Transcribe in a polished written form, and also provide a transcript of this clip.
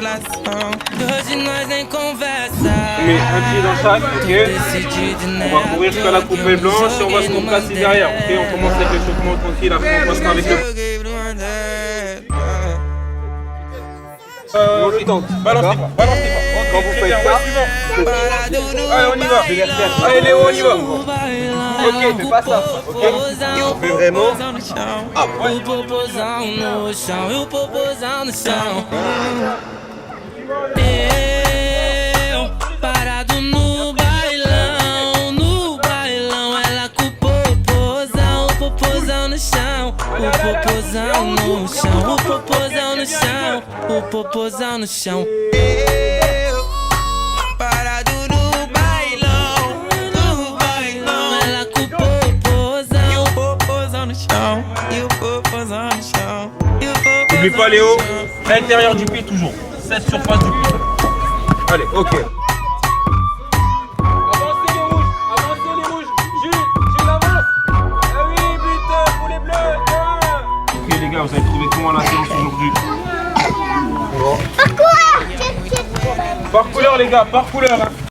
On met un pied dans chaque, ok. On va courir jusqu'à la poupée blanche et on va se replacer derrière, ok. On commence avec l'échauffement tranquille, après on passera avec le... Balance les bras. Quand vous faites ça, allez on y va. Allez Léo, on y va. Ok, fais pas ça. Ok. On fait vraiment. Ah ouais. Parado no bailão, ela com o popozão no chão, o popozão no chão, o popozão no chão, o popozão no chão. Parado no bailão, ela com o popozão no chão, e o popozão no chão, e o popozão no chão. N'oublie pas Léo, l'intérieur du pied toujours, cette surface du pied. Allez, ok. Avancez les rouges, Jules avance. Ah oui, but pour les bleus. Ok les gars, vous avez trouvé comment la séance aujourd'hui? Par couleur les gars, par couleur.